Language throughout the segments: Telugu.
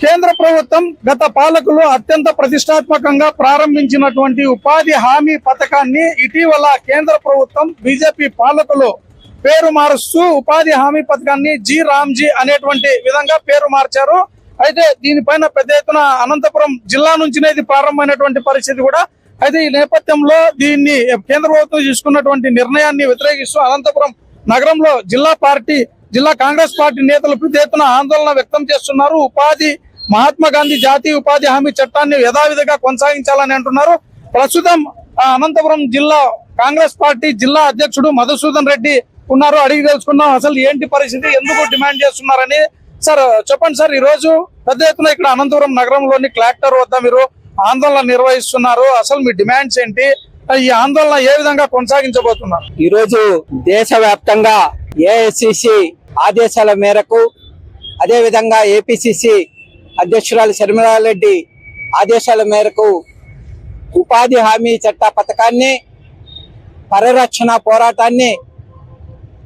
కేంద్ర ప్రభుత్వం గత పాలకులు అత్యంత ప్రతిష్టాత్మకంగా ప్రారంభించినటువంటి ఉపాధి హామీ పథకాన్ని ఇటీవల కేంద్ర ప్రభుత్వం బీజేపీ పాలకులు పేరు మారుస్తూ ఉపాధి హామీ పథకాన్ని జీ రామ్జీ అనేటువంటి విధంగా పేరు మార్చారు. అయితే దీనిపైన పెద్ద ఎత్తున అనంతపురం జిల్లా నుంచినే ఇది ప్రారంభమైనటువంటి పరిస్థితి కూడా. అయితే ఈ నేపథ్యంలో దీన్ని కేంద్ర ప్రభుత్వం తీసుకున్నటువంటి నిర్ణయాన్ని వ్యతిరేకిస్తూ అనంతపురం నగరంలో జిల్లా కాంగ్రెస్ పార్టీ నేతలు పెద్ద ఎత్తున ఆందోళన వ్యక్తం చేస్తున్నారు. మహాత్మా గాంధీ జాతీయ ఉపాధి హామీ చట్టాన్ని యథావిధిగా కొనసాగించాలని అంటున్నారు. ప్రస్తుతం అనంతపురం జిల్లా కాంగ్రెస్ పార్టీ జిల్లా అధ్యక్షుడు మధుసూదన్ రెడ్డి ఉన్నారు. అడిగి తెలుసుకున్నాం అసలు ఏంటి పరిస్థితి, ఎందుకు డిమాండ్ చేస్తున్నారని. సార్ చెప్పండి సార్, ఈ రోజు పెద్ద ఎత్తున ఇక్కడ అనంతపురం నగరంలోని కలెక్టర్ వద్ద మీరు ఆందోళన నిర్వహిస్తున్నారు. అసలు మీ డిమాండ్స్ ఏంటి, ఈ ఆందోళన ఏ విధంగా కొనసాగించబోతున్నారు? ఈ రోజు దేశవ్యాప్తంగా ఏఐసిసి ఆదేశాల మేరకు, అదే విధంగా ఏపీసీసీ అధ్యక్షురాలు శర్మిలారెడ్డి ఆదేశాల మేరకు ఉపాధి హామీ చట్ట పథకాన్ని పరిరక్షణ పోరాటాన్ని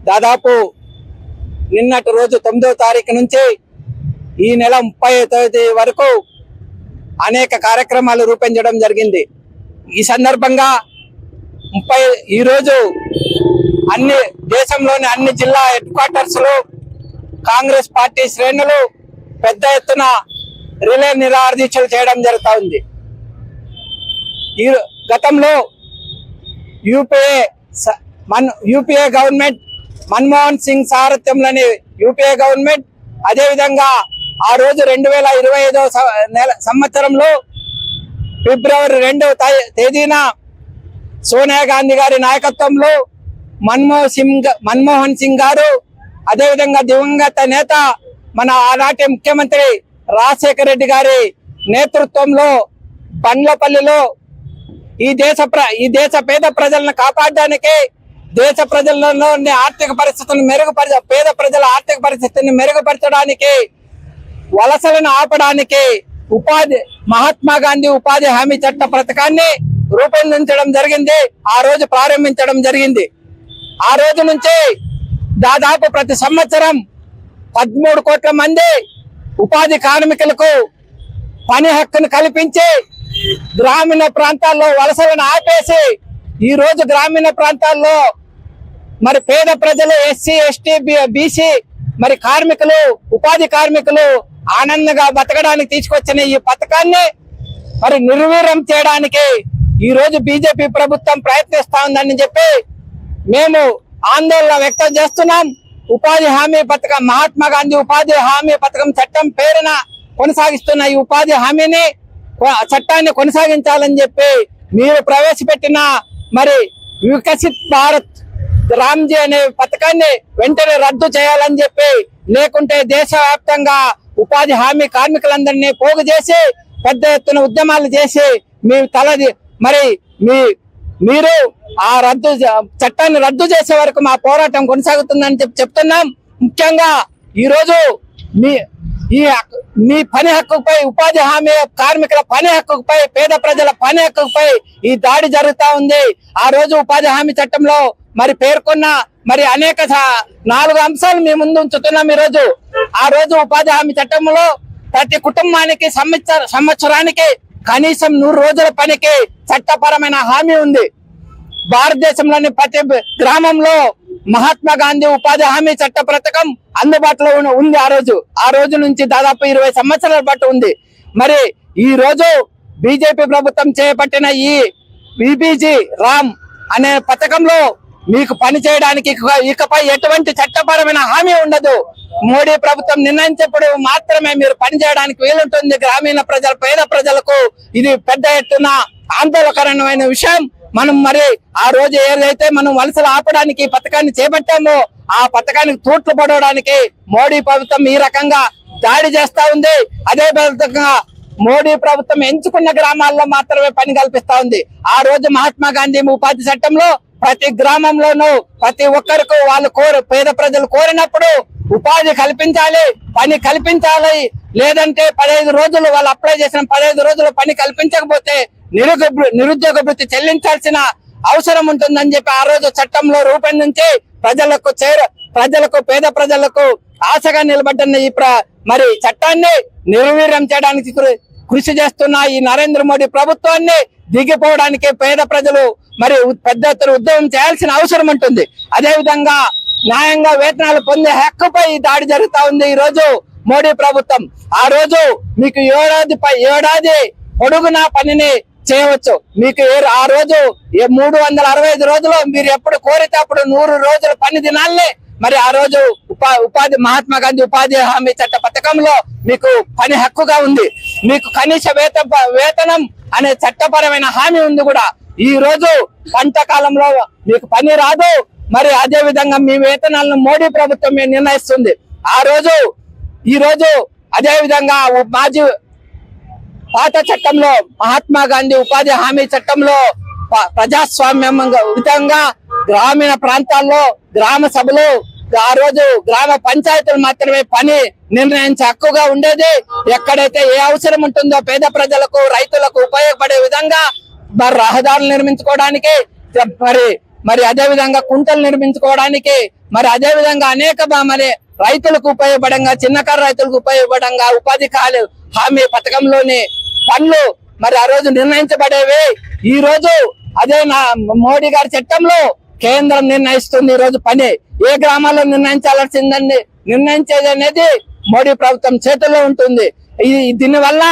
దాదాపు నిన్నటి రోజు 9వ తారీఖు నుంచి ఈ నెల 30వ తేదీ వరకు అనేక కార్యక్రమాలు రూపొందించడం జరిగింది. ఈ సందర్భంగా ఈ రోజు దేశంలోని అన్ని జిల్లా హెడ్ క్వార్టర్స్ లో కాంగ్రెస్ పార్టీ శ్రేణులు పెద్ద ఎత్తున రిలే నిరాహారదీక్షలు చేయడం జరుగుతూ ఉంది. ఈ గతంలో యూపీఏ గవర్నమెంట్, మన్మోహన్ సింగ్ సారథ్యంలోని యూపీఏ గవర్నమెంట్, అదేవిధంగా ఆ రోజు 2025వ సంవత్సరంలో ఫిబ్రవరి 2వ తేదీన సోనియా గాంధీ గారి నాయకత్వంలో మన్మోహన్ సింగ్ గారు, అదేవిధంగా దివంగత నేత మన ఆనాటి ముఖ్యమంత్రి రాజశేఖర రెడ్డి గారి నేతృత్వంలో బండ్లపల్లిలో ఈ దేశ పేద ప్రజలను కాపాడడానికి, దేశ ప్రజలలోని ఆర్థిక పరిస్థితులను పేద ప్రజల ఆర్థిక పరిస్థితిని మెరుగుపరచడానికి, వలసలను ఆపడానికి మహాత్మా గాంధీ ఉపాధి హామీ చట్ట పథకాన్ని రూపొందించడం జరిగింది. ఆ రోజు ప్రారంభించడం జరిగింది. ఆ రోజు నుంచి దాదాపు ప్రతి సంవత్సరం 13 కోట్ల మంది ఉపాధి కార్మికులకు పని హక్కును కల్పించి గ్రామీణ ప్రాంతాల్లో వలసలను ఆపేసి ఈ రోజు గ్రామీణ ప్రాంతాల్లో మరి పేద ప్రజలు, ఎస్సీ, ఎస్టీ, బీసీ మరి కార్మికులు, ఉపాధి కార్మికులు ఆనందంగా బతకడానికి తీసుకొచ్చిన ఈ పథకాన్ని మరి నిర్వీర్యం చేయడానికి ఈ రోజు బీజేపీ ప్రభుత్వం ప్రయత్నిస్తా ఉందని చెప్పి మేము ఆందోళన వ్యక్తం చేస్తున్నాం. ఉపాధి హామీ పథకం, మహాత్మా గాంధీ ఉపాధి హామీ పథకం చట్టం పేరున కొనసాగిస్తున్న ఈ ఉపాధి హామీని చట్టాన్ని కొనసాగించాలని చెప్పి మీరు ప్రవేశపెట్టిన మరి వికసిత్ భారత్ రామ్జీ అనే పథకాన్ని వెంటనే రద్దు చేయాలని చెప్పి, లేకుంటే దేశవ్యాప్తంగా ఉపాధి హామీ కార్మికులందరినీ పోగు చేసి పెద్ద ఎత్తున ఉద్యమాలు చేసి మీరు ఆ చట్టాన్ని రద్దు చేసే వరకు మా పోరాటం కొనసాగుతుందని చెప్తున్నాం. ముఖ్యంగా ఈ రోజు మీ పని హక్కుపై, ఉపాధి హామీ కార్మికుల పని హక్కుపై, పేద ప్రజల పని హక్కుపై ఈ దాడి జరుగుతా ఉంది. ఆ రోజు ఉపాధి హామీ చట్టంలో మరి పేర్కొన్న మరి అనేక 4 అంశాలు మీ ముందు ఉంచుతున్నాం. ఆ రోజు ఉపాధి హామీ చట్టంలో ప్రతి కుటుంబానికి సంవత్సరానికి కనీసం 100 రోజుల పనికి చట్టపరమైన హామీ ఉంది. భారతదేశంలోని ప్రతి గ్రామంలో మహాత్మా గాంధీ ఉపాధి హామీ చట్ట పథకం అందుబాటులో ఉంది. ఆ రోజు నుంచి దాదాపు 20 సంవత్సరాల పాటు ఉంది. మరి ఈ రోజు బీజేపీ ప్రభుత్వం చేపట్టిన ఈ విబిజీ రామ్ అనే పథకంలో మీకు పని చేయడానికి ఇకపై ఎటువంటి చట్టపరమైన హామీ ఉండదు. మోడీ ప్రభుత్వం నిర్ణయించినప్పుడు మాత్రమే మీరు పని చేయడానికి వీలుంటుంది. గ్రామీణ పేద ప్రజలకు ఇది పెద్ద ఎత్తున ఆందోళనకరమైన విషయం. మనం మరి ఆ రోజు ఏదైతే మనం వలసలు ఆపడానికి ఈ పథకాన్ని చేపట్టామో ఆ పథకానికి తూట్లు పడడానికి మోడీ ప్రభుత్వం ఈ రకంగా దాడి చేస్తా ఉంది. అదే విధంగా మోడీ ప్రభుత్వం ఎంచుకున్న గ్రామాల్లో మాత్రమే పని కల్పిస్తా ఉంది. ఆ రోజు మహాత్మా గాంధీ ఉపాధి చట్టంలో ప్రతి గ్రామంలోనూ ప్రతి ఒక్కరికి వాళ్ళు పేద ప్రజలు కోరినప్పుడు ఉపాధి కల్పించాలి, పని కల్పించాలి. లేదంటే 15 రోజులు వాళ్ళు అప్లై చేసిన 15 రోజులు పని కల్పించకపోతే నిరుద్యోగ భృతి చెల్లించాల్సిన అవసరం ఉంటుందని చెప్పి ఆ రోజు చట్టంలో రూపొందించి ప్రజలకు పేద ప్రజలకు ఆశగా నిలబడ్డ ఈ మరి చట్టాన్ని నిర్వీర్యం చేయడానికి కృషి చేస్తున్న ఈ నరేంద్ర మోడీ ప్రభుత్వాన్ని దిగిపోవడానికి పేద ప్రజలు మరి పెద్ద ఎత్తున ఉద్యమం చేయాల్సిన అవసరం ఉంటుంది. అదే విధంగా న్యాయంగా వేతనాలు పొందే హక్కుపై దాడి జరుగుతా ఉంది ఈ రోజు మోడీ ప్రభుత్వం. ఆ రోజు మీకు ఏడాది పొడుగునా పనిని చేయవచ్చు. మీకు ఆ రోజు 365 రోజులు మీరు ఎప్పుడు కోరితే అప్పుడు 100 రోజుల పని దినాల్ని మరి ఆ రోజు ఉపాధి మహాత్మా గాంధీ ఉపాధి హామీ చట్ట పథకంలో మీకు పని హక్కుగా ఉంది. మీకు కనీస వేతనం అనే చట్టపరమైన హామీ ఉంది కూడా. ఈ రోజు పంట కాలంలో మీకు పని రాదు. మరి అదే విధంగా మీ వేతనాలను మోడీ ప్రభుత్వం నిర్ణయిస్తుంది. ఈ రోజు అదే విధంగా పాత చట్టంలో మహాత్మా గాంధీ ఉపాధి హామీ చట్టంలో ప్రజాస్వామ్యం విధంగా గ్రామీణ ప్రాంతాల్లో గ్రామ సభలు ఆ రోజు గ్రామ పంచాయతీలు మాత్రమే పని నిర్ణయించే హక్కుగా ఉండేది. ఎక్కడైతే ఏ అవసరం ఉంటుందో పేద ప్రజలకు రైతులకు ఉపయోగపడే విధంగా మరి రహదారులు నిర్మించుకోవడానికి మరి అదే విధంగా కుంటలు నిర్మించుకోవడానికి మరి అదే విధంగా అనేక మరి రైతులకు ఉపయోగపడంగా చిన్నకారు రైతులకు ఉపయోగపడంగా ఉపాధి హామీ పథకంలోని పనులు మరి ఆ రోజు నిర్ణయించబడేవి. ఈ రోజు అదే మోడీ గారి చట్టంలో కేంద్రం నిర్ణయిస్తుంది. ఈ రోజు పని ఏ గ్రామాల్లో నిర్ణయించేది అనేది మోడీ ప్రభుత్వం చేతుల్లో ఉంటుంది. దీని వల్ల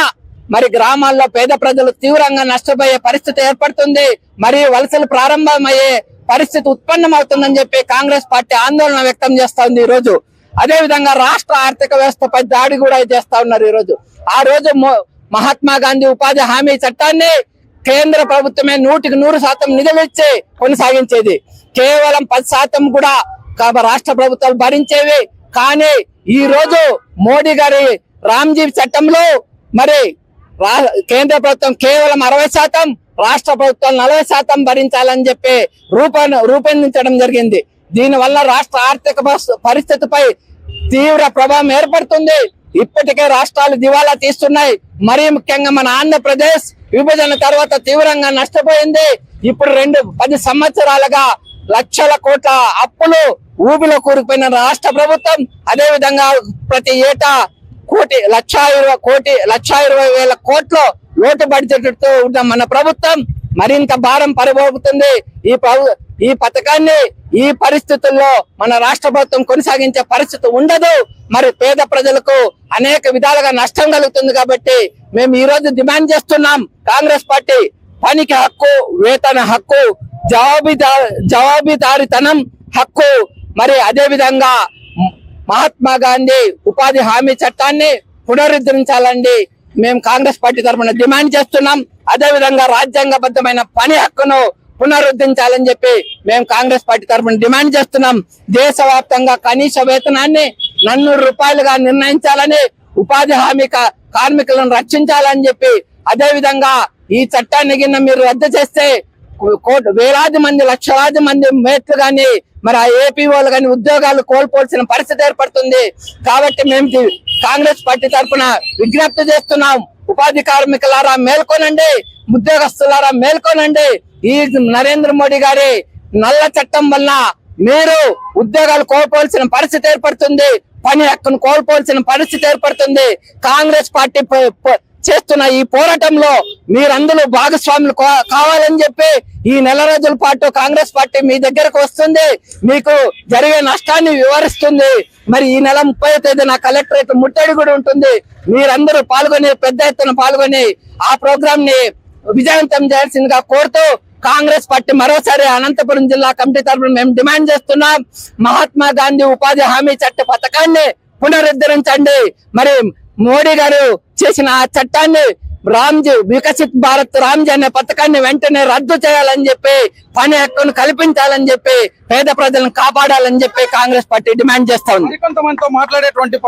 మరి గ్రామాల్లో పేద ప్రజలు తీవ్రంగా నష్టపోయే పరిస్థితి ఏర్పడుతుంది. మరియు వలసలు ప్రారంభమయ్యే పరిస్థితి ఉత్పన్నమవుతుందని చెప్పి కాంగ్రెస్ పార్టీ ఆందోళన వ్యక్తం చేస్తా ఉంది. ఈ రోజు అదే విధంగా రాష్ట్ర ఆర్థిక వ్యవస్థపై దాడి కూడా చేస్తా ఉన్నారు. ఈ రోజు ఆ రోజు మహాత్మా గాంధీ ఉపాధి హామీ చట్టాన్ని కేంద్ర ప్రభుత్వమే 100% నిధులు ఇచ్చి కొనసాగించేది. కేవలం 10% కూడా రాష్ట్ర ప్రభుత్వాలు భరించేవి. కానీ ఈ రోజు మోడీ గారి రామ్జీ చట్టంలో మరి కేంద్ర ప్రభుత్వం కేవలం 60%, రాష్ట్ర ప్రభుత్వం 40% భరించాలని చెప్పి రూపొందించడం జరిగింది. దీని వల్ల రాష్ట్ర ఆర్థిక పరిస్థితిపై తీవ్ర ప్రభావం ఏర్పడుతుంది. ఇప్పటికే రాష్ట్రాలు దివాలా తీస్తున్నాయి. మరీ ముఖ్యంగా మన ఆంధ్రప్రదేశ్ విభజన తర్వాత తీవ్రంగా నష్టపోయింది. ఇప్పుడు 10 సంవత్సరాలుగా లక్షల కోట్ల అప్పులు ఊబిలో కూరుకుపోయిన రాష్ట్ర ప్రభుత్వం. అదే విధంగా ప్రతి ఏటా 1,20,000 కోట్ల లోటు బడ్జెట్ ఉన్న మన ప్రభుత్వం మరింత భారం పడబోతుంది. ఈ పథకాన్ని ఈ పరిస్థితుల్లో మన రాష్ట్ర ప్రభుత్వం కొనసాగించే పరిస్థితి ఉండదు. మరి పేద ప్రజలకు అనేక విధాలుగా నష్టం కలుగుతుంది. కాబట్టి మేము ఈ రోజు డిమాండ్ చేస్తున్నాం. కాంగ్రెస్ పార్టీ పనికి హక్కు, వేతన హక్కు, జవాబుదారీతనం హక్కు, మరి అదే విధంగా మహాత్మా గాంధీ ఉపాధి హామీ చట్టాన్ని పునరుద్ధరించాలండి మేము కాంగ్రెస్ పార్టీ తరఫున డిమాండ్ చేస్తున్నాం. అదే విధంగా రాజ్యాంగబద్ధమైన పని హక్కును పునరుద్ధరించాలని చెప్పి మేము కాంగ్రెస్ పార్టీ తరఫున డిమాండ్ చేస్తున్నాం. దేశవ్యాప్తంగా కనీస వేతనాన్ని 400 రూపాయలుగా నిర్ణయించాలని, ఉపాధి హామీ కార్మికులను రక్షించాలని చెప్పి, అదే విధంగా ఈ చట్టాన్ని కింద మీరు రద్దు చేస్తే వేలాది మంది లక్షలాది మంది మేట్లు గాని మరి ఆ ఏపీఓలు గాని ఉద్యోగాలు కోల్పోవాల్సిన పరిస్థితి ఏర్పడుతుంది. కాబట్టి మేము కాంగ్రెస్ పార్టీ తరఫున విజ్ఞప్తి చేస్తున్నాం. ఉపాధి కార్మికులారా మేల్కొనండి, ఉద్యోగస్తులారా మేల్కొనండి. ఈ నరేంద్ర మోడీ గారి నల్ల చట్టం వల్ల మీరు ఉద్యోగాలు కోల్పోవాల్సిన పరిస్థితి ఏర్పడుతుంది, పని హక్కును కోల్పోవాల్సిన పరిస్థితి ఏర్పడుతుంది. కాంగ్రెస్ పార్టీ చేస్తున్న ఈ పోరాటంలో మీరందరూ భాగస్వాములు కావాలని చెప్పి ఈ నెల రోజుల పాటు కాంగ్రెస్ పార్టీ మీ దగ్గరకు వస్తుంది, మీకు జరిగే నష్టాన్ని వివరిస్తుంది. మరి ఈ నెల 30వ తేదీన కలెక్టరేట్ ముట్టడి కూడా ఉంటుంది. మీరందరూ పాల్గొని పెద్ద ఎత్తున పాల్గొని ఆ ప్రోగ్రామ్ ని విజయవంతం చేయాల్సిందిగా కోరుతూ కాంగ్రెస్ పార్టీ మరోసారి అనంతపురం జిల్లా కమిటీ తరఫున మేము డిమాండ్ చేస్తున్నాం. మహాత్మా గాంధీ ఉపాధి హామీ చట్ట పథకాన్ని పునరుద్ధరించండి. మరి మోడీ గారు చేసిన ఆ చట్టాన్ని రామ్జీ వికసిత్ భారత్ రామ్జీ అనే పథకాన్ని వెంటనే రద్దు చేయాలని చెప్పి, పని హక్కును కల్పించాలని చెప్పి, పేద ప్రజలను కాపాడాలని చెప్పి కాంగ్రెస్ పార్టీ డిమాండ్ చేస్తా ఉంది. కొంతమందితో మాట్లాడేటువంటి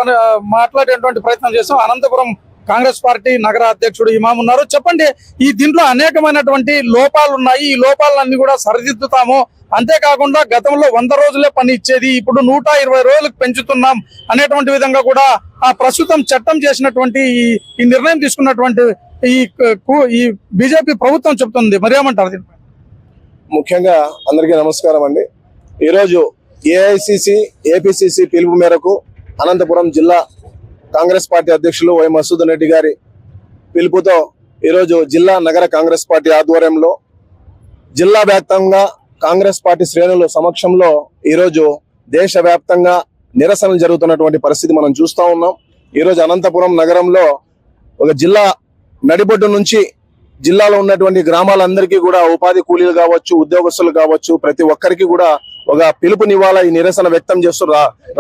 ప్రయత్నం చేస్తాం. అనంతపురం కాంగ్రెస్ పార్టీ నగర అధ్యక్షుడు ఇమాం ఉన్నారు. చెప్పండి, ఈ దీంట్లో అనేకమైనటువంటి లోపాలు ఉన్నాయి, ఈ లోపాలన్నీ కూడా సరిదిద్దుతాము, అంతేకాకుండా గతంలో 100 రోజులే పని ఇచ్చేది ఇప్పుడు 120 రోజులకు పెంచుతున్నాం అనేటువంటి విధంగా కూడా ఆ ప్రస్తుతం చట్టం చేసినటువంటి ఈ నిర్ణయం తీసుకున్నటువంటి ఈ బీజేపీ ప్రభుత్వం చెప్తుంది. మరి ఏమంటారు? ముఖ్యంగా అందరికీ నమస్కారం అండి. ఈరోజు ఏఐసిసి ఏపీసీసీ పిలుపు మేరకు అనంతపురం జిల్లా కాంగ్రెస్ పార్టీ అధ్యక్షులు వై మసూదన్ రెడ్డి గారి పిలుపుతో ఈరోజు జిల్లా నగర కాంగ్రెస్ పార్టీ ఆధ్వర్యంలో జిల్లా వ్యాప్తంగా కాంగ్రెస్ పార్టీ శ్రేణుల సమక్షంలో ఈరోజు దేశవ్యాప్తంగా నిరసనలు జరుగుతున్నటువంటి పరిస్థితి మనం చూస్తా ఉన్నాం. ఈరోజు అనంతపురం నగరంలో ఒక జిల్లా నడిబొడ్డు నుంచి జిల్లాలో ఉన్నటువంటి గ్రామాలందరికీ కూడా ఉపాధి కూలీలు కావచ్చు, ఉద్యోగస్తులు కావచ్చు, ప్రతి ఒక్కరికి కూడా ఒక పిలుపునివ్వాలా ఈ నిరసన వ్యక్తం చేస్తూ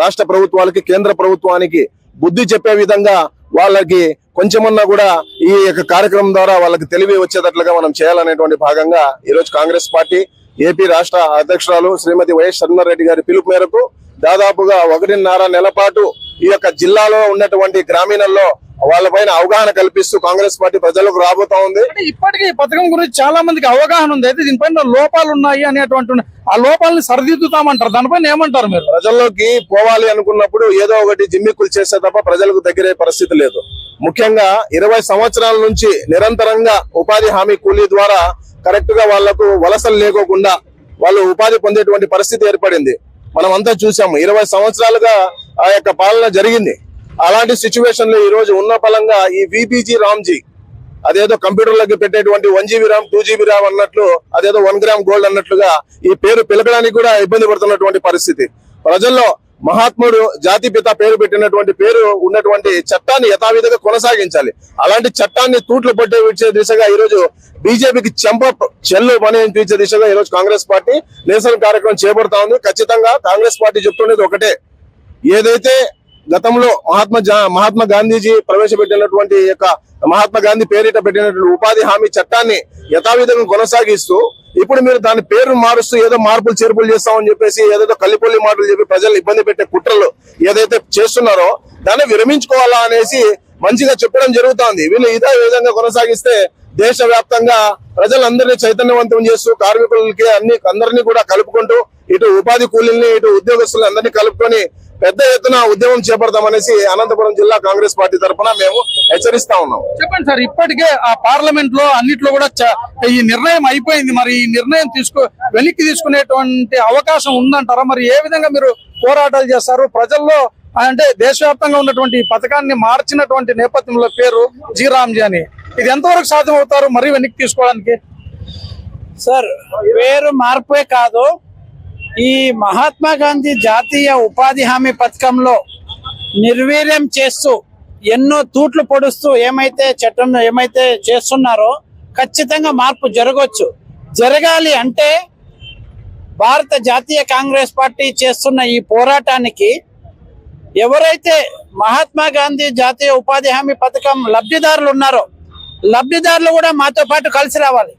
రాష్ట్ర ప్రభుత్వాలకి, కేంద్ర ప్రభుత్వానికి బుద్ధి చెప్పే విధంగా వాళ్ళకి కొంచెమన్నా కూడా ఈ యొక్క కార్యక్రమం ద్వారా వాళ్ళకి తెలివి వచ్చేటట్లుగా మనం చేయాలనేటువంటి భాగంగా ఈరోజు కాంగ్రెస్ పార్టీ ఏపీ రాష్ట్ర అధ్యక్షురాలు శ్రీమతి వైఎస్ షర్మిలారెడ్డి గారి పిలుపు మేరకు దాదాపుగా 1.5 నెలల పాటు ఈ యొక్క జిల్లాలో ఉన్నటువంటి గ్రామీణంలో వాళ్ళపైన అవగాహన కల్పిస్తూ కాంగ్రెస్ పార్టీ ప్రజలకు రాబోతా ఉంది. ఇప్పటికీ ఈ పథకం గురించి చాలా మందికి అవగాహన ఉంది, అయితే దీనిపైన లోపాలు ఉన్నాయి అనేటువంటి ఆ లోపాలని సరిదిద్దుతామంటారు, దానిపైన ఏమంటారు మీరు? ప్రజల్లోకి పోవాలి అనుకున్నప్పుడు ఏదో ఒకటి జిమ్మిక్కులు చేస్తే తప్ప ప్రజలకు దగ్గరే పరిస్థితి లేదు. ముఖ్యంగా 20 సంవత్సరాల నుంచి నిరంతరంగా ఉపాధి హామీ కూలీ ద్వారా కరెక్ట్ గా వాళ్లకు వలసలు లేకోకుండా వాళ్ళు ఉపాధి పొందేటువంటి పరిస్థితి ఏర్పడింది. మనం అంతా చూసాము. 20 సంవత్సరాలుగా ఆ యొక్క పాలన జరిగింది. అలాంటి సిచ్యువేషన్ లో ఈ రోజు ఉన్న ఫలంగా ఈ విబిజీ రామ్జీ అదేదో కంప్యూటర్లకి పెట్టేటువంటి 1GB ర్యామ్ 2GB ర్యామ్ అన్నట్లు, అదేదో 1 గ్రామ్ గోల్డ్ అన్నట్లుగా ఈ పేరు పిలకడానికి కూడా ఇబ్బంది పడుతున్నటువంటి పరిస్థితి. ప్రజల్లో మహాత్ముడు జాతిపిత పేరు పెట్టినటువంటి పేరు ఉన్నటువంటి చట్టాన్ని యథావిధిగా కొనసాగించాలి. అలాంటి చట్టాన్ని తూట్లు పట్టే దిశగా ఈ రోజు బీజేపీకి చెల్లు పనిపించే దిశగా ఈ రోజు కాంగ్రెస్ పార్టీ నిరసన కార్యక్రమం చేపడతా ఉంది. ఖచ్చితంగా కాంగ్రెస్ పార్టీ చెప్తున్నది ఒకటే, ఏదైతే గతంలో మహాత్మా గాంధీజీ ప్రవేశపెట్టినటువంటి యొక్క మహాత్మా గాంధీ పేరిట పెట్టినటువంటి ఉపాధి హామీ చట్టాన్ని యథావిధంగా కొనసాగిస్తూ ఇప్పుడు మీరు దాని పేరు మారుస్తూ ఏదో మార్పులు చేర్పులు చేస్తామని చెప్పేసి ఏదైతే కల్లిపొల్లి మాటలు చెప్పి ప్రజలు ఇబ్బంది పెట్టే కుట్రలు ఏదైతే చేస్తున్నారో దాన్ని విరమించుకోవాలా అనేసి మంచిగా చెప్పడం జరుగుతోంది. వీళ్ళు ఇదే విధంగా కొనసాగిస్తే దేశవ్యాప్తంగా ప్రజలందరినీ చైతన్యవంతం చేస్తూ కార్మికులకి అందరినీ కూడా కలుపుకుంటూ ఇటు ఉపాధి కూలీల్ని ఇటు ఉద్యోగస్తుల్ని అందరినీ కలుపుకొని పెద్ద ఎత్తున ఉద్యమం చేపడతామనేసి అనంతపురం జిల్లా కాంగ్రెస్ పార్టీ తరఫున మేము హెచ్చరిస్తా ఉన్నాం. చెప్పండి సార్, ఇప్పటికే ఆ పార్లమెంట్ లో అన్నిట్లో కూడా ఈ నిర్ణయం అయిపోయింది, మరి ఈ నిర్ణయం వెనక్కి తీసుకునేటువంటి అవకాశం ఉందంటారా? మరి ఏ విధంగా మీరు పోరాటాలు చేస్తారు? ప్రజల్లో అంటే దేశవ్యాప్తంగా ఉన్నటువంటి పథకాన్ని మార్చినటువంటి నేపథ్యంలో పేరు జీ రామ్జీ అని, ఇది ఎంతవరకు సాధ్యం అవుతారు మరి వెనక్కి తీసుకోవడానికి? సార్, పేరు మార్పే కాదు, ఈ మహాత్మా గాంధీ జాతీయ ఉపాధి హామీ పథకంలో నిర్వీర్యం చేస్తూ ఎన్నో తూట్లు పొడుస్తూ ఏమైతే చేస్తున్నారో ఖచ్చితంగా మార్పు జరగవచ్చు. జరగాలి అంటే భారత జాతీయ కాంగ్రెస్ పార్టీ చేస్తున్న ఈ పోరాటానికి ఎవరైతే మహాత్మా గాంధీ జాతీయ ఉపాధి హామీ పథకం లబ్ధిదారులు ఉన్నారో లబ్ధిదారులు కూడా మాతో పాటు కలిసి రావాలి.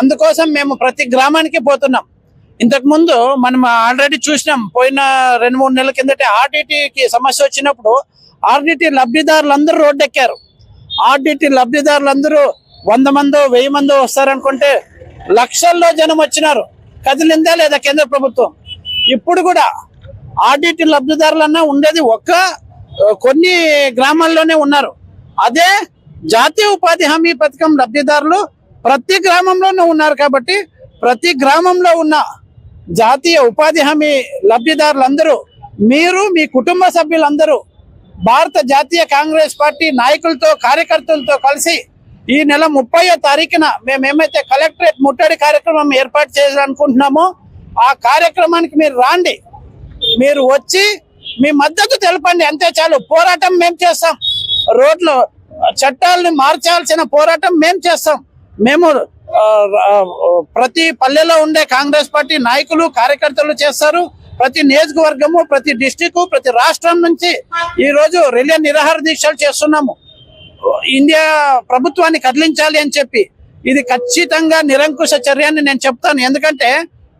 అందుకోసం మేము ప్రతి గ్రామానికి పోతున్నాం. ఇంతకు ముందు మనం ఆల్రెడీ చూసినాం, పోయిన 2-3 నెలల కిందటే ఆర్డిటికి సమస్య వచ్చినప్పుడు ఆర్డిటి లబ్ధిదారులందరూ రోడ్డెక్కారు. ఆర్డిటి లబ్ధిదారులందరూ 100 మందో 1000 మందో వస్తారనుకుంటే లక్షల్లో జనం వచ్చినారు. కదిలిందా లేదా కేంద్ర ప్రభుత్వం? ఇప్పుడు కూడా ఆర్డిటి లబ్ధిదారులన్నా ఉండేది కొన్ని గ్రామాల్లోనే ఉన్నారు. అదే జాతీయ ఉపాధి హామీ పథకం లబ్ధిదారులు ప్రతి గ్రామంలోనూ ఉన్నారు. కాబట్టి ప్రతి గ్రామంలో ఉన్న జాతీయ ఉపాధి హామీ లబ్ధిదారులందరూ, మీరు మీ కుటుంబ సభ్యులందరూ భారత జాతీయ కాంగ్రెస్ పార్టీ నాయకులతో కార్యకర్తలతో కలిసి ఈ నెల 30వ తారీఖున మేమేమైతే కలెక్టరేట్ ముట్టడి కార్యక్రమం ఏర్పాటు చేయాలనుకుంటున్నామో ఆ కార్యక్రమానికి మీరు రాండి. మీరు వచ్చి మీ మద్దతు తెలపండి, అంతే చాలు. పోరాటం మేము చేస్తాం, రోడ్లు చట్టాలను మార్చాల్సిన పోరాటం మేము చేస్తాం. మేము ప్రతి పల్లెలో ఉండే కాంగ్రెస్ పార్టీ నాయకులు కార్యకర్తలు చేస్తారు. ప్రతి నియోజకవర్గము, ప్రతి డిస్టిక్, ప్రతి రాష్ట్రం నుంచి ఈ రోజు రిలే నిరాహార దీక్షలు చేస్తున్నాము. ఇండియా ప్రభుత్వాన్ని కదిలించాలి అని చెప్పి ఇది ఖచ్చితంగా నిరంకుశ చర్యని నేను చెప్తాను. ఎందుకంటే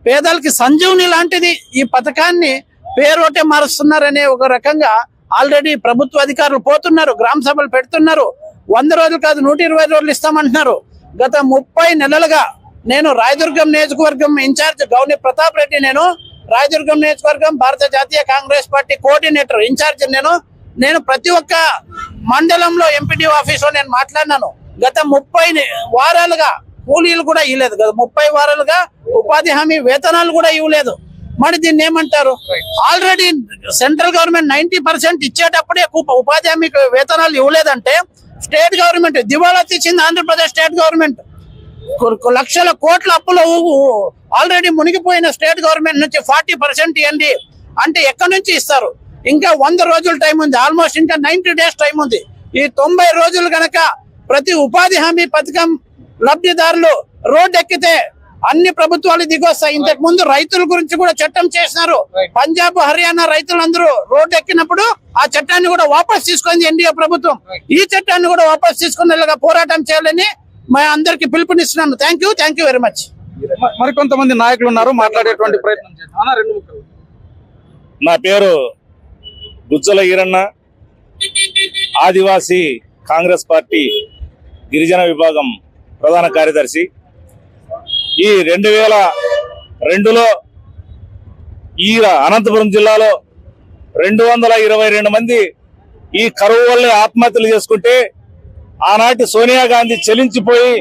పేదలకి సంజీవని లాంటిది ఈ పథకాన్ని పేరోటే మారుస్తున్నారనే ఒక రకంగా ఆల్రెడీ ప్రభుత్వ అధికారులు పోతున్నారు, గ్రామ సభలు పెడుతున్నారు. 100 రోజులు కాదు 120 రోజులు ఇస్తామంటున్నారు. గత 30 నెలలుగా నేను రాయదుర్గం నియోజకవర్గం ఇన్ఛార్జ్ గౌని ప్రతాప్ రెడ్డి, నేను రాయదుర్గం నియోజకవర్గం భారత జాతీయ కాంగ్రెస్ పార్టీ కోఆర్డినేటర్ ఇన్ఛార్జ్. నేను ప్రతి ఒక్క మండలంలో ఎంపీడీఓ ఆఫీస్ లో నేను మాట్లాడినాను. గత 30 వారాలుగా కూలీలు కూడా ఇవ్వలేదు. గత 30 వారాలుగా ఉపాధి హామీ వేతనాలు కూడా ఇవ్వలేదు. మరి దీన్ని ఏమంటారు? ఆల్రెడీ సెంట్రల్ గవర్నమెంట్ 90% ఇచ్చేటప్పుడే ఉపాధి హామీ వేతనాలు ఇవ్వలేదంటే స్టేట్ గవర్నమెంట్ దివాళా తీసింది. ఆంధ్రప్రదేశ్ స్టేట్ గవర్నమెంట్ లక్షల కోట్ల అప్పులు ఆల్రెడీ మునిగిపోయిన స్టేట్ గవర్నమెంట్ నుంచి 40% ఇవ్వండి అంటే ఎక్కడి నుంచి ఇస్తారు? ఇంకా 100 రోజుల టైం ఉంది, ఆల్మోస్ట్ ఇంకా 90 days టైం ఉంది. ఈ 90 రోజులు గనక ప్రతి ఉపాధి హామీ పథకం లబ్ధిదారులు రోడ్డు ఎక్కితే అన్ని ప్రభుత్వాలు దిగొస్తాయి. ఇంతకు ముందు రైతుల గురించి కూడా చట్టం చేసినారు. పంజాబ్, హర్యానా రైతులందరూ రోడ్డు ఎక్కినప్పుడు ఆ చట్టాన్ని కూడా వాపస్ తీసుకుంది ఎన్డీఏ ప్రభుత్వం. ఈ చట్టాన్ని కూడా వాపస్ తీసుకునేలాగా పోరాటం చేయాలని మా అందరికి పిలుపునిస్తున్నాను. Thank you very much. మరికొంతమంది నాయకులు ఉన్నారు, మాట్లాడేటువంటి ప్రయత్నం చేద్దాం. అన్న, 2 ముక్కలు. నా పేరు గుజ్జల ఈరన్న, ఆదివాసీ కాంగ్రెస్ పార్టీ గిరిజన విభాగం ప్రధాన కార్యదర్శి. ఈ 2002లో ఈ అనంతపురం జిల్లాలో 222 మంది ఈ కరువు వల్లే ఆత్మహత్యలు చేసుకుంటే ఆనాటి సోనియా గాంధీ చెలించిపోయి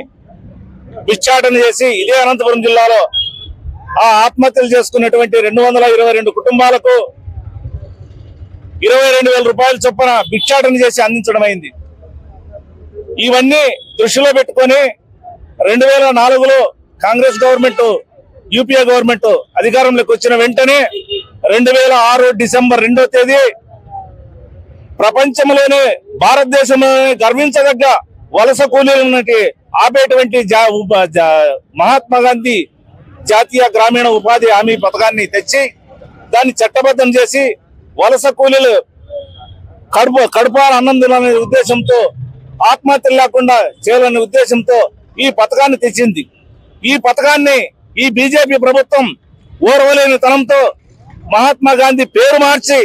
భిక్షాటన చేసి ఇదే అనంతపురం జిల్లాలో ఆ ఆత్మహత్యలు చేసుకున్నటువంటి 222 కుటుంబాలకు 22,000 రూపాయల చొప్పున భిక్షాటన చేసి అందించడం అయింది. ఇవన్నీ దృష్టిలో పెట్టుకొని 2004లో కాంగ్రెస్ గవర్నమెంట్, యూపీఏ గవర్నమెంట్ అధికారంలోకి వచ్చిన వెంటనే 2006 డిసెంబర్ 2వ తేదీ ప్రపంచంలోనే భారతదేశంలోనే గర్వించదగ్గ వలస కూలీలకి ఆపేటువంటి మహాత్మా గాంధీ జాతీయ గ్రామీణ ఉపాధి హామీ పథకాన్ని తెచ్చి దాన్ని చట్టబద్ధం చేసి వలస కూలీలు కడుపాల అన్నం తినాలనే ఉద్దేశంతో, ఆత్మహత్యలు లేకుండా చేయాలనే ఉద్దేశంతో ఈ పథకాన్ని తెచ్చింది. ఈ పథకాన్ని ఈ బీజేపీ ప్రభుత్వం ఓర్వలేని తనంతో మహాత్మా గాంధీ పేరు మార్చి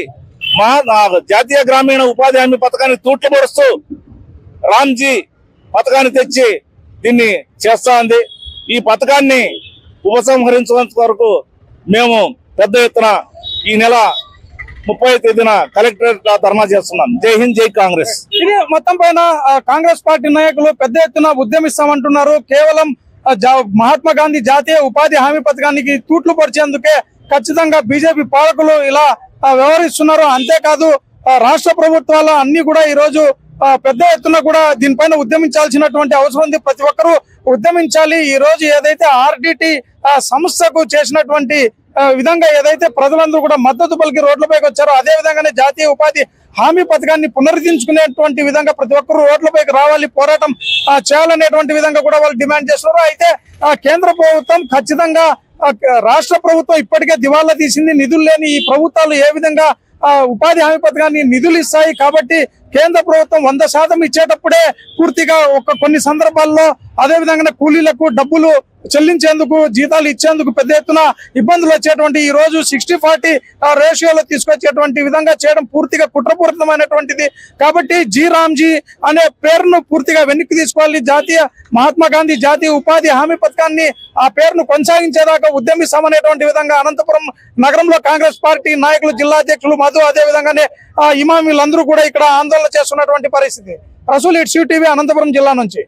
జాతీయ గ్రామీణ ఉపాధి హామీ పథకాన్ని తూట్లు పొడుస్తూ రామ్జీ పథకాన్ని తెచ్చి దీన్ని చేస్తా ఉంది. ఈ పథకాన్ని ఉపసంహరించేంత వరకు మేము పెద్ద ఎత్తున ఈ నెల 30వ తేదీన కలెక్టరేట్ ధర్నా చేస్తున్నాం. జై హింద్, జై కాంగ్రెస్. ఇది మొత్తం పైన కాంగ్రెస్ పార్టీ నాయకులు పెద్ద ఎత్తున ఉద్యమిస్తామంటున్నారు. కేవలం మహాత్మా గాంధీ జాతీయ ఉపాధి హామీ పథకానికి తూట్లు పరిచేందుకే ఖచ్చితంగా బీజేపీ పాలకులు ఇలా వ్యవహరిస్తున్నారు. అంతేకాదు రాష్ట్ర ప్రభుత్వాలు అన్ని కూడా ఈ రోజు పెద్ద ఎత్తున కూడా దీనిపైన ఉద్యమించాల్సినటువంటి అవసరం ఉంది. ప్రతి ఒక్కరూ ఉద్యమించాలి. ఈ రోజు ఏదైతే ఆర్డిటి సంస్థకు చేసినటువంటి విధంగా ఏదైతే ప్రజలందరూ కూడా మద్దతు పలికి రోడ్లపైకి వచ్చారో అదే విధంగానే జాతీయ ఉపాధి హామీ పథకాన్ని పునరుద్ధరించుకునేటువంటి విధంగా ప్రతి ఒక్కరూ రోడ్లపైకి రావాలి, పోరాటం చేయాలనేటువంటి విధంగా కూడా వాళ్ళు డిమాండ్ చేస్తున్నారు. అయితే కేంద్ర ప్రభుత్వం ఖచ్చితంగా రాష్ట్ర ప్రభుత్వం ఇప్పటికే దివాళా తీసింది. నిధులు లేని ఈ ప్రభుత్వాలు ఏ విధంగా ఉపాధి హామీ పథకాన్ని నిధులు ఇస్తాయి? కాబట్టి కేంద్ర ప్రభుత్వం 100% ఇచ్చేటప్పుడే పూర్తిగా కొన్ని సందర్భాల్లో అదే విధంగా కూలీలకు డబ్బులు చెల్లించేందుకు, జీతాలు ఇచ్చేందుకు పెద్ద ఎత్తున ఇబ్బందులు వచ్చేటువంటి ఈ రోజు 60-40 రేషియోలో తీసుకొచ్చేటువంటి విధంగా చేయడం పూర్తిగా కుట్రపూరితమైనటువంటిది. కాబట్టి రామ్జీ అనే పేరును పూర్తిగా వెనక్కి తీసుకోవాలి. మహాత్మా గాంధీ జాతీయ ఉపాధి హామీ పథకాన్ని ఆ పేరును కొనసాగించేదాకా ఉద్యమిస్తామనేటువంటి విధంగా అనంతపురం నగరంలో కాంగ్రెస్ పార్టీ నాయకులు, జిల్లా అధ్యక్షులు మధు, అదే విధంగానే ఇమాం వీళ్ళందరూ కూడా ఇక్కడ ఆందోళన చేస్తున్నటువంటి పరిస్థితి. రసూల్, ఇట్స్ టీవీ, అనంతపురం జిల్లా నుంచి.